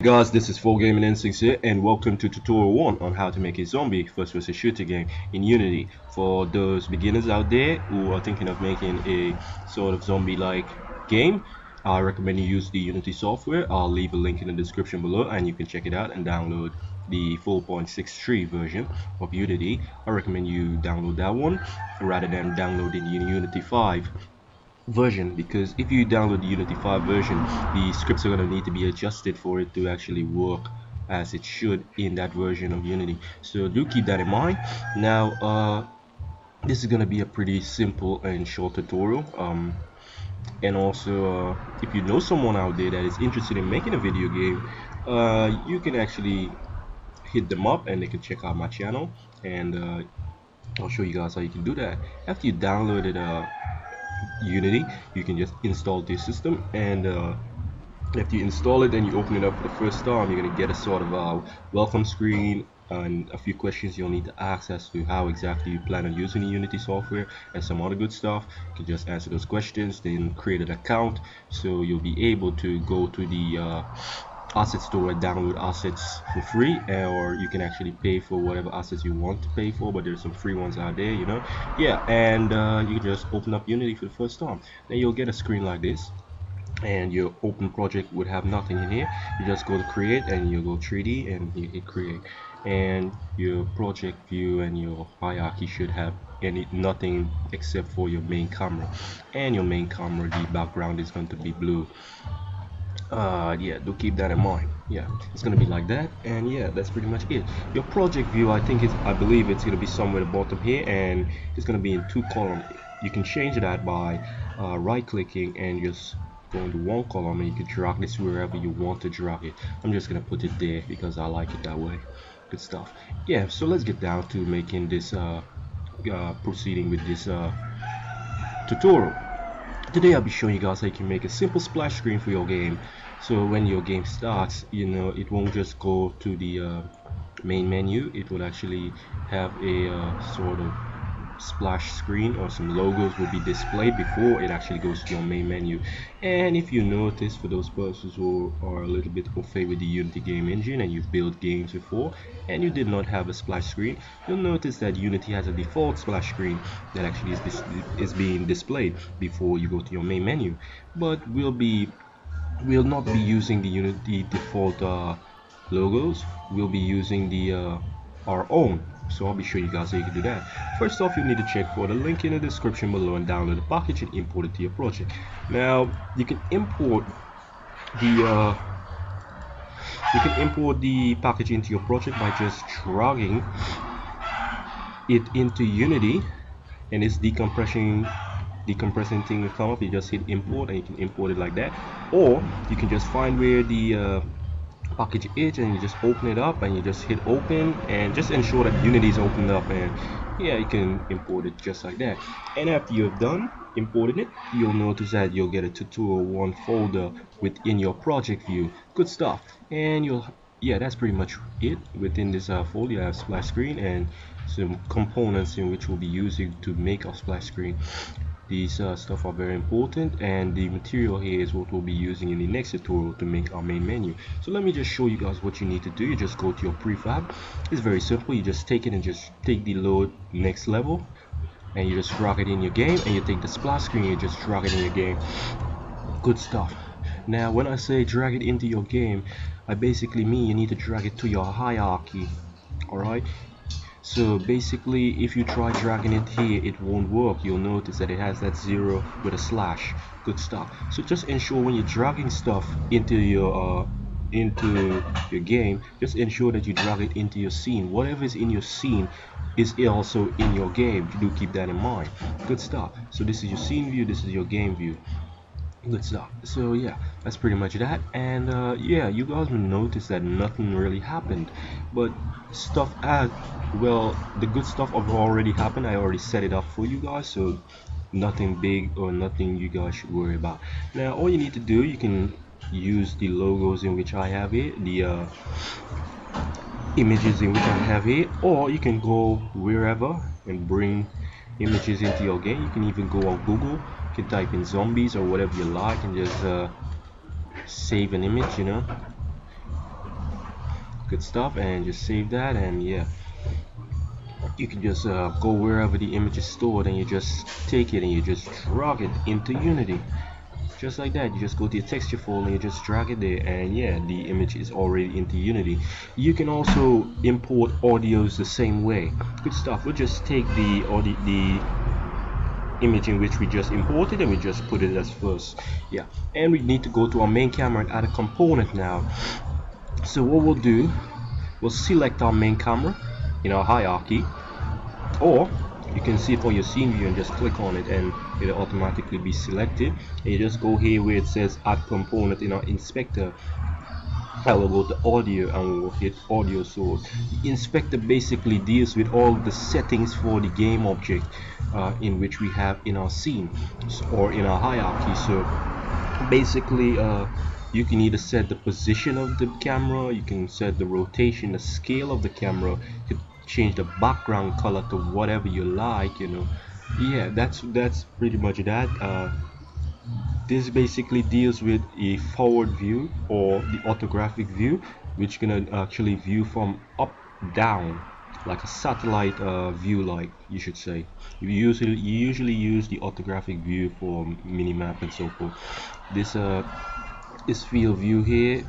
Guys, this is Full Gaming Instincts here, and welcome to tutorial 1 on how to make a zombie first person shooter game in Unity. For those beginners out there who are thinking of making a sort of zombie like game, I recommend you use the Unity software. I'll leave a link in the description below and you can check it out and download the 4.63 version of Unity. I recommend you download that one rather than downloading the Unity 5 version, because if you download the Unity 5 version, the scripts are going to need to be adjusted for it to actually work as it should in that version of Unity. So do keep that in mind. Now this is going to be a pretty simple and short tutorial, and also if you know someone out there that is interested in making a video game, you can actually hit them up and they can check out my channel, and I'll show you guys how you can do that. After you downloaded Unity, you can just install this system, and after you install it and you open it up for the first time, you're going to get a sort of welcome screen and a few questions you'll need to ask as to how exactly you plan on using the Unity software and some other good stuff. You can just answer those questions, then create an account, so you'll be able to go to the asset store and download assets for free, or you can actually pay for whatever assets you want to pay for, but there's some free ones out there, and you can just open up Unity for the first time. Then you'll get a screen like this, and your open project would have nothing in here. You just go to create and you go 3D and you hit create, and your project view and your hierarchy should have nothing except for your main camera, and your main camera, the background is going to be blue. Yeah, do keep that in mind. Yeah, it's gonna be like that, and yeah, that's pretty much it. Your project view, I believe it's gonna be somewhere at the bottom here, and it's gonna be in 2 columns. You can change that by right clicking and just go into 1 column, and you can drag this wherever you want to drag it. I'm just gonna put it there because I like it that way. Good stuff. Yeah, so let's get down to making this proceeding with this tutorial. Today I'll be showing you guys how you can make a simple splash screen for your game. So when your game starts, it won't just go to the main menu. It will actually have a sort of splash screen, or some logos will be displayed before it actually goes to your main menu. And if you notice, for those persons who are a little bit au fait with the Unity game engine and you've built games before and you did not have a splash screen, you'll notice that Unity has a default splash screen that actually is being displayed before you go to your main menu. But we'll not be using the Unity default logos. We'll be using the our own. So I'll be showing you guys how you can do that. First off, you need to check for the link in the description below and download the package and import it to your project. Now you can import the package into your project by just dragging it into Unity, and it's decompressing thing will come up. You just hit import and you can import it like that, or you can just find where the package is and you just open it up and you just hit open, and just ensure that Unity is opened up, and yeah, you can import it just like that. And after you've done importing it, you'll notice that you'll get a tutorial 1 folder within your project view. Good stuff. And that's pretty much it. Within this folder you have splash screen and some components in which we'll be using to make our splash screen. These stuff are very important, and the material here is what we'll be using in the next tutorial to make our main menu. So let me just show you guys what you need to do. You just go to your prefab. It's very simple. You just take it and just take the load next level, and you just drag it in your game, and you take the splash screen, you just drag it in your game. Good stuff. Now when I say drag it into your game, I basically mean you need to drag it to your hierarchy. Alright, so basically if you try dragging it here, it won't work. You'll notice that it has that 0 with a slash. Good stuff. So just ensure when you're dragging stuff into your game, just ensure that you drag it into your scene. Whatever is in your scene is also in your game. Do keep that in mind. Good stuff. So this is your scene view, this is your game view. Good stuff. So yeah, that's pretty much that. And yeah, you guys will notice that nothing really happened, but stuff the good stuff have already happened. I already set it up for you guys, so nothing big or nothing you guys should worry about. Now all you need to do, you can use the logos in which I have here, the images in which I have here, or you can go wherever and bring images into your game. You can even go on Google, you can type in zombies or whatever you like and just save an image, Good stuff, and just save that. And yeah, you can just go wherever the image is stored, and you just take it and you just drag it into Unity, just like that. You just go to your texture folder and you just drag it there, and yeah, the image is already into Unity. You can also import audios the same way. Good stuff. We'll just take the image in which we just imported and we just put it as first. Yeah, and we need to go to our main camera and add a component now. So what we'll do, we'll select our main camera in our hierarchy, or you can see it for your scene view and just click on it and it'll automatically be selected. And you just go here where it says add component in our inspector. I will go to audio and we'll hit audio source. The inspector basically deals with all the settings for the game object in which we have in our scene or in our hierarchy. So basically you can either set the position of the camera, you can set the rotation, the scale of the camera, you can change the background color to whatever you like, you know. Yeah, that's pretty much that. This basically deals with a forward view or the orthographic view, which you can actually view from up down, like a satellite view, like you should say. You usually use the orthographic view for minimap and so forth. This field view here,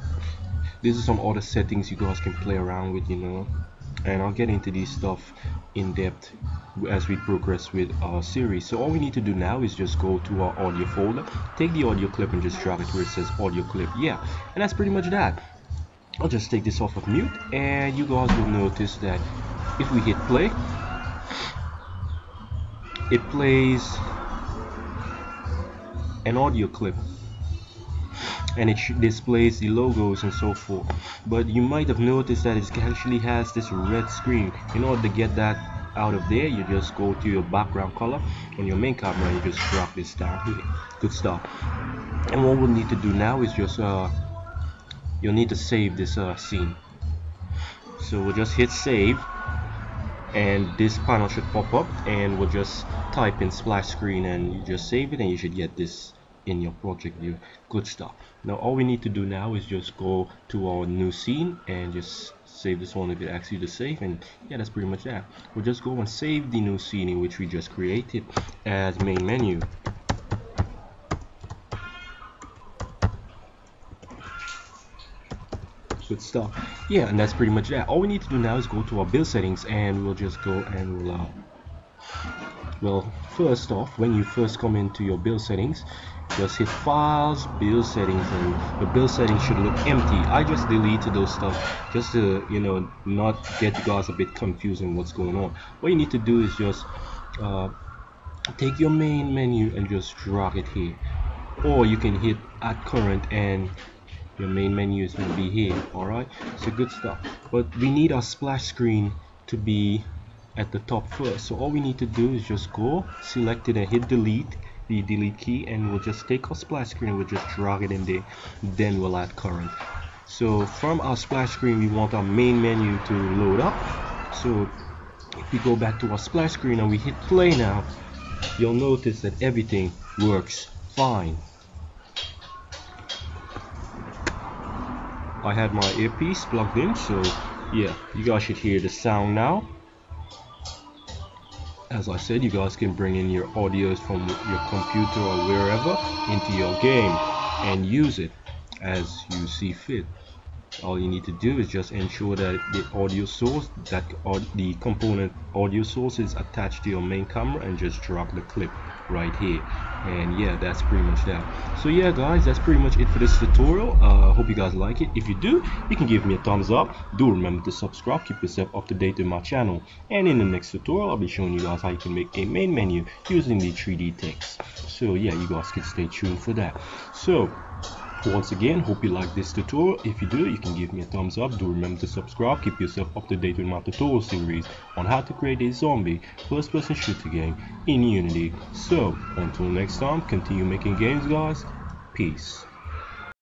this is some other settings you guys can play around with, you know, and I'll get into these stuff in depth as we progress with our series. So all we need to do now is just go to our audio folder, take the audio clip and just drag it where it says audio clip. Yeah, and that's pretty much that. I'll just take this off of mute, and you guys will notice that if we hit play, it plays an audio clip and it displays the logos and so forth. But you might have noticed that it actually has this red screen. In order to get that out of there, you just go to your background color on your main camera and you just drop this down here. Good stuff. And what we'll need to do now is just you'll need to save this scene. So we'll just hit save, and this panel should pop up, and we'll just type in splash screen and you just save it, and you should get this in your project view. Good stuff. Now all we need to do now is just go to our new scene and just save this one if it asks you to save, and yeah, that's pretty much that. We'll just go and save the new scene in which we just created as main menu. Good stuff. Yeah, and that's pretty much that. All we need to do now is go to our build settings, and we'll just go and we'll well, first off, when you first come into your build settings, just hit files, build settings, and the build settings should look empty. I just deleted those stuff just to, you know, not get you guys a bit confused on what's going on. What you need to do is just take your main menu and just drag it here, or you can hit add current and your main menu is going to be here. Alright, so good stuff. But we need our splash screen to be at the top first, so all we need to do is just go select it and hit delete, the delete key, and we'll just take our splash screen and we'll just drag it in there. Then we'll add current. So from our splash screen, we want our main menu to load up. So if we go back to our splash screen and we hit play now, you'll notice that everything works fine. I had my earpiece plugged in, so yeah, you guys should hear the sound now. As I said, you guys can bring in your audios from your computer or wherever into your game and use it as you see fit. All you need to do is just ensure that the audio source, that the component audio source, is attached to your main camera, and just drop the clip right here. And yeah, that's pretty much that. So yeah guys, that's pretty much it for this tutorial. Hope you guys like it. If you do, you can give me a thumbs up. Do remember to subscribe, keep yourself up to date with my channel, and in the next tutorial I'll be showing you guys how you can make a main menu using the 3D text. So yeah, you guys can stay tuned for that. So once again, hope you like this tutorial. If you do, you can give me a thumbs up. Do remember to subscribe, keep yourself up to date with my tutorial series on how to create a zombie first-person shooter game in Unity. So until next time, continue making games guys. Peace.